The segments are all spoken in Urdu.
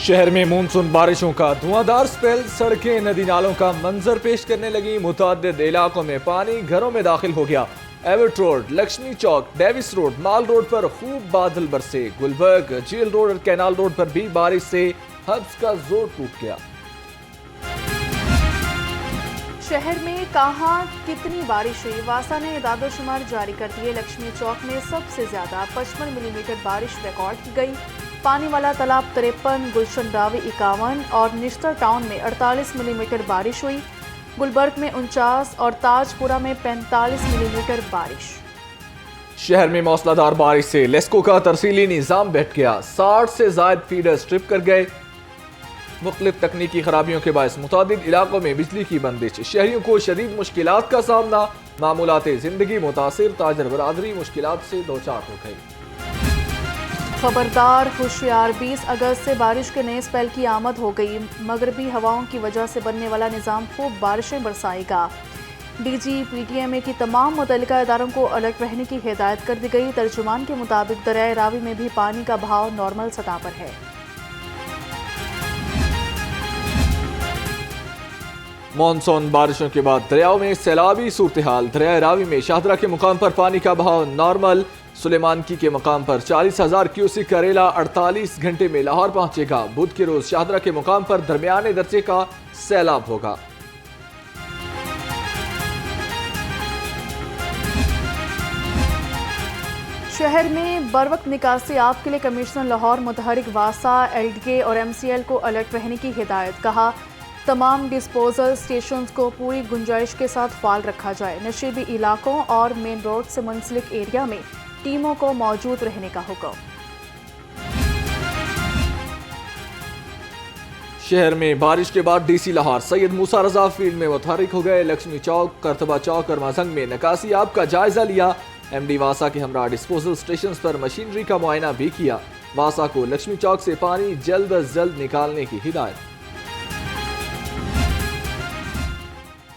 شہر میں مونسون بارشوں کا دھواندار سپیل، سڑکیں ندی نالوں کا منظر پیش کرنے لگیں۔ متعدد علاقوں میں پانی گھروں میں داخل ہو گیا۔ ایورٹ روڈ، لکشمی چوک، ڈیوس روڈ، مال روڈ پر خوب بادل برسے۔ گلبرگ، جیل روڈ اور کینال روڈ پر بھی بارش سے حبس کا زور ٹوٹ گیا۔ شہر میں کہاں کتنی بارش ہوئی، واسا نے اعداد و شمار جاری کر دیے۔ لکشمی چوک میں سب سے زیادہ 55 ملی میٹر بارش ریکارڈ کی گئی۔ پانی والا تالاب 53، گلشن راوی 51 اور نشتر ٹاؤن میں 48 ملی میٹر بارش ہوئی۔ گلبرگ میں 49 اور تاج پورہ میں 45 ملی میٹر بارش۔ شہر میں موسلا دھار بارش سے لیسکو کا ترسیلی نظام بیٹھ گیا۔ 60 سے زائد فیڈر سٹرپ کر گئے۔ مختلف تکنیکی خرابیوں کے باعث متعدد علاقوں میں بجلی کی بندش، شہریوں کو شدید مشکلات کا سامنا۔ معمولات زندگی متاثر، تاجر برادری مشکلات سے دوچار ہو گئی۔ خبردار، ہوشیار، 20 اگست سے بارش کے نئے سپیل کی آمد ہو گئی۔ مغربی ہواؤں کی وجہ سے بننے والا نظام خوب بارشیں برسائے گا۔ D G P T M A کی تمام متعلقہ اداروں کو الرٹ رہنے کی ہدایت کر دی گئی۔ ترجمان کے مطابق دریائے راوی میں بھی پانی کا بہاؤ نارمل سطح پر ہے۔ مانسون بارشوں کے بعد دریاؤں میں سیلابی صورتحال۔ دریائے راوی میں شاہدرہ کے مقام پر پانی کا بہاؤ نارمل۔ سلیمان کی کے مقام پر 40,000 کیوسک کا ریلا 48 گھنٹے میں لاہور پہنچے گا۔ بدھ کے روز شاہدرہ کے مقام پر درمیانے درجے کا سیلاب ہوگا۔ شہر میں بروقت نکاسی آب کے لیے کمشنر لاہور متحرک واسا، ایل ڈی اے اور ایم سی ایل کو الرٹ رہنے کی ہدایت۔ کہا تمام ڈسپوزل سٹیشنز کو پوری گنجائش کے ساتھ فعال رکھا جائے۔ نشیبی علاقوں اور مین روڈ سے منسلک ایریا میں ٹیموں کو موجود رہنے کا حکم۔ شہر میں بارش کے بعد ڈی سی لاہور سید موسیٰ رضا فیلڈ میں متحرک ہو گئے۔ لکشمی چوک، کرتبہ چوک اور مازنگ میں نکاسی آب کا جائزہ لیا۔ ایم ڈی واسا کے ہمراہ ڈسپوزل سٹیشنز پر مشینری کا معائنہ بھی کیا۔ واسا کو لکشمی چوک سے پانی جلد از جلد نکالنے کی ہدایت۔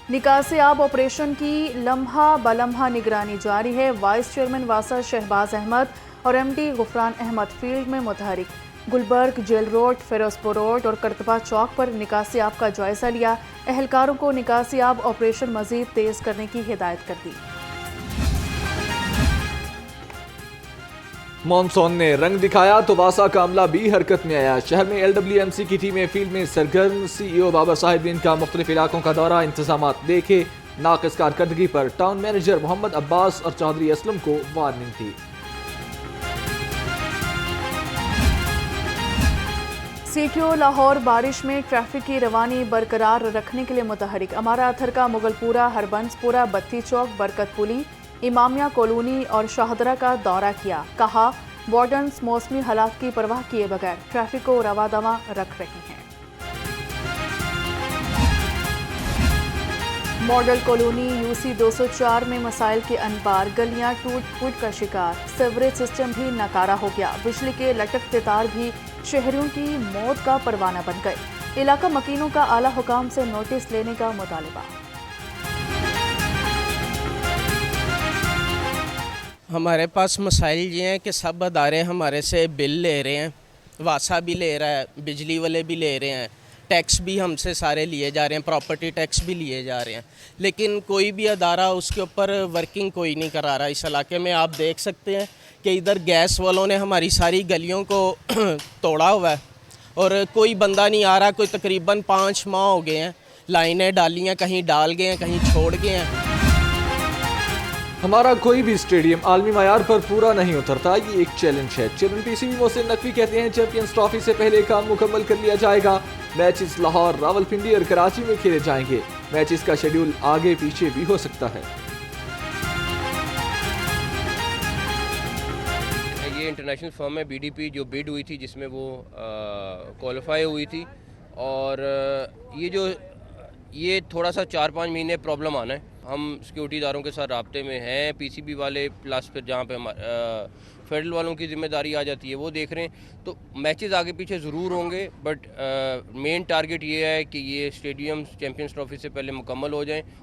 نکاسی آب آپریشن کی لمحہ بلمحہ نگرانی جاری ہے۔ وائس چیئرمین واسا شہباز احمد اور M D Ghufran Ahmad field میں متحرک۔ گلبرگ، جیل روڈ، فیروز پور روڈ اور کرتبہ چوک پر نکاسی آب کا جائزہ لیا۔ اہلکاروں کو نکاسی آب آپریشن مزید تیز کرنے کی ہدایت کر دی۔ مانسون نے رنگ دکھایا تو واسا کا عملہ بھی حرکت میں آیا۔ شہر میں ایل ڈبلیو ایم سی کی ٹیمیں فیلڈ میں سرگرم۔ سی ای او بابر صاحب دین کا مختلف علاقوں کا دورہ، انتظامات دیکھے۔ ناقص کارکردگی پر ٹاؤن مینیجر محمد عباس اور چودھری اسلم کو وارننگ تھی۔ سی ٹی او لاہور بارش میں ٹریفک کی روانی برقرار رکھنے کے لیے متحرک۔ امارا اتھر کا مغل پورہ، ہربنس پورہ، بتی چوک، برکت پولی، امامیہ کالونی اور شاہدرہ کا دورہ کیا۔ کہا وارڈنز موسمی حالات کی پرواہ کیے بغیر ٹریفک کو رواں دواں رکھ رہے ہیں۔ ماڈل کالونی یو سی 204 میں مسائل کے انبار، گلیاں ٹوٹ پھوٹ کا شکار، سیوریج سسٹم بھی ناکارہ ہو گیا۔ بجلی کے لٹکتے تار بھی شہریوں کی موت کا پروانہ بن گئے۔ علاقہ مکینوں کا اعلیٰ حکام سے نوٹس لینے کا مطالبہ۔ ہمارے پاس مسائل یہ ہیں کہ سب ادارے ہمارے سے بل لے رہے ہیں، واسا بھی لے رہا ہے، بجلی والے بھی لے رہے ہیں، ٹیکس بھی ہم سے سارے لیے جا رہے ہیں، پراپرٹی ٹیکس بھی لیے جا رہے ہیں، لیکن کوئی بھی ادارہ اس کے اوپر ورکنگ کوئی نہیں کرا رہا۔ اس علاقے میں آپ دیکھ سکتے ہیں کہ ادھر گیس والوں نے ہماری ساری گلیوں کو توڑا ہوا ہے اور کوئی بندہ نہیں آ رہا۔ کوئی تقریباً 5 ماہ ہو گئے ہیں، لائنیں ڈالی ہیں، کہیں ڈال گئے ہیں، کہیں چھوڑ گئے ہیں۔ ہمارا کوئی بھی اسٹیڈیم عالمی معیار پر پورا نہیں اترتا، یہ ایک چیلنج ہے۔ Chairman P C B Mohsin Naqvi کہتے ہیں چیمپئنز ٹرافی سے پہلے کام مکمل کر لیا جائے گا۔ میچز لاہور، راولپنڈی اور کراچی میں کھیلے جائیں گے۔ میچز کا شیڈیول آگے پیچھے بھی ہو سکتا ہے۔ یہ انٹرنیشنل فرم ہے بی ڈی پی جو بڈ ہوئی تھی، جس میں وہ کوالیفائی ہوئی تھی، اور یہ تھوڑا سا 4-5 مہینے پرابلم آنا ہے۔ ہم سیکیورٹی اداروں کے ساتھ رابطے میں ہیں، پی سی بی والے پلس پھر جہاں پہ فیڈرل والوں کی ذمہ داری آ جاتی ہے وہ دیکھ رہے ہیں۔ تو میچز آگے پیچھے ضرور ہوں گے، بٹ مین ٹارگٹ یہ ہے کہ یہ اسٹیڈیم چیمپئنز ٹرافی سے پہلے مکمل ہو جائیں،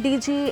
DG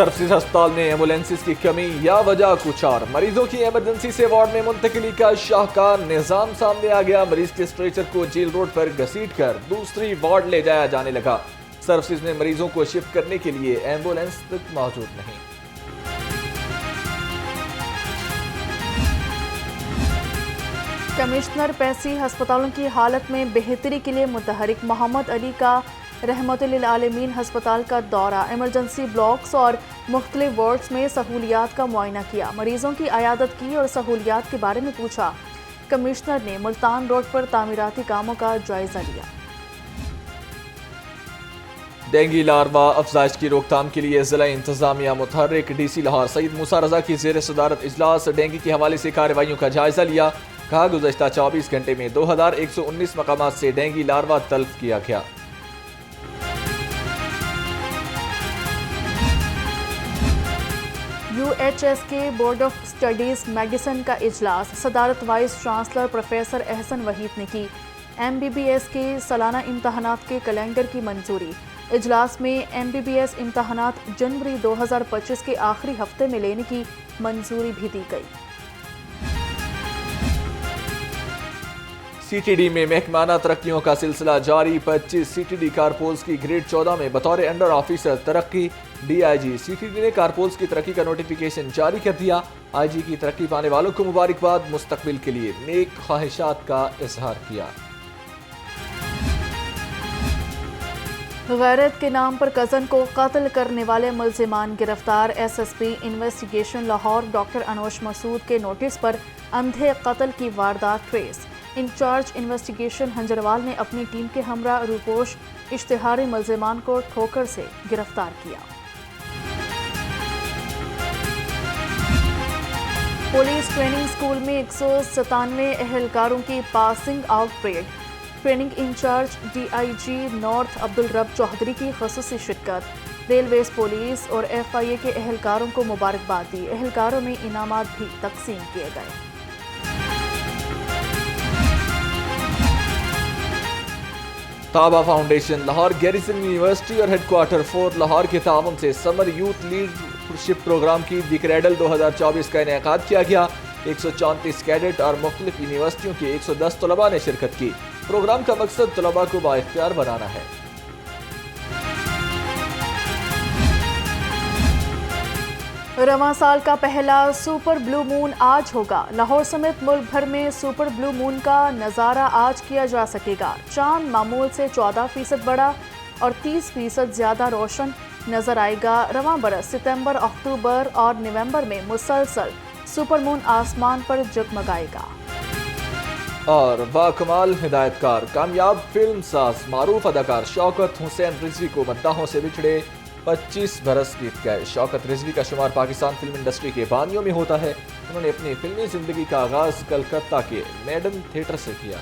سروسز ہسپتال میں ایمبولینسز کی کمی یا وجہ کچھ اور، مریضوں کی ایمرجنسی سے وارڈ میں منتقلی کا شاہکار نظام سامنے آ گیا، مریض کے اسٹریچر کو جیل روڈ پر گھسیٹ کر دوسری وارڈ لے جایا جانے لگا، سروسز میں مریضوں کو شفٹ کرنے کے لیے ایمبولینس تک موجود نہیں۔ کمشنر پیسی ہسپتالوں کی حالت میں بہتری کے لیے متحرک، محمد علی کا رحمت للعالمین ہسپتال کا دورہ، ایمرجنسی بلاکس اور مختلف وارڈز میں سہولیات کا معائنہ کیا، مریضوں کی عیادت کی اور سہولیات کے بارے میں پوچھا۔ کمشنر نے ملتان روڈ پر تعمیراتی کاموں کا جائزہ لیا۔ ڈینگی لاروا افزائش کی روک تھام کے لیے ضلع انتظامیہ متحرک، ڈی سی لاہور سعید موسیٰ رضا کی زیر صدارت اجلاس، ڈینگی کے حوالے سے کارروائیوں کا جائزہ لیا، کہا گزشتہ 24 گھنٹے میں 2119 مقامات سے ڈینگی لاروا تلف کیا گیا۔ UHS کے بورڈ آف اسٹڈیز میڈیسن کا اجلاس، صدارت وائس چانسلر پروفیسر احسن وحید نے کی، MBBS کے سالانہ امتحانات کے کیلنڈر کی منظوری، اجلاس میں MBBS امتحانات جنوری 2025 کے آخری ہفتے میں لینے کی منظوری بھی دی گئی۔ CTD میں محکمانہ ترقیوں کا سلسلہ جاری، 25 CTD کارپولز کی گریڈ 14 میں بطور انڈر آفیسر ترقی، DIG CTD نے کارپولز کی ترقی کا نوٹیفیکیشن جاری کر دیا، IG کی ترقی پانے والوں کو مبارکباد، مستقبل کے لیے نیک خواہشات کا اظہار کیا۔ غیرت کے نام پر کزن کو قتل کرنے والے ملزمان گرفتار، SSP investigation Lahore doctor Anoosh مسعود کے نوٹس پر اندھے قتل کی واردات ٹریس، انچارج انویسٹیگیشن ہنجروال نے اپنی ٹیم کے ہمراہ روپوش اشتہاری ملزمان کو ٹھوکر سے گرفتار کیا۔ پولیس ٹریننگ اسکول میں 197 اہلکاروں کی passing out parade, training incharge DIG north Abdul Rab Chaudhry کی خصوصی شرکت، ریلویز پولیس اور FIA کے اہلکاروں کو مبارکباد دی، اہلکاروں میں انعامات بھی تقسیم کیے گئے۔ طابہ فاؤنڈیشن لاہور، گیریسن یونیورسٹی اور ہیڈ کوارٹر 4 لاہور کے تعاون سے سمر یوتھ لیڈرشپ پروگرام کی دی کریڈل 2024 کا انعقاد کیا گیا، 134 کیڈٹ اور مختلف یونیورسٹیوں کے 110 طلباء نے شرکت کی، پروگرام کا مقصد طلباء کو بااختیار بنانا ہے۔ رواں سال کا پہلا سپر بلو مون آج ہوگا، لاہور سمیت ملک بھر میں سپر بلو مون کا نظارہ آج کیا جا سکے گا، چاند معمول سے 14% بڑا اور 30% زیادہ روشن نظر آئے گا، رواں برس ستمبر، اکتوبر اور نومبر میں مسلسل سپر مون آسمان پر جگمگائے گا۔ اور باکمال ہدایت کار، کامیاب فلم ساز، معروف اداکار شوکت حسین رضوی کو مداحوں سے بچھڑے 25 برس بیت گئے۔ شوکت رضوی کا شمار پاکستان فلم انڈسٹری کے بانیوں میں ہوتا ہے، انہوں نے اپنی فلمی زندگی کا آغاز کلکتہ کے میڈن تھیٹر سے کیا۔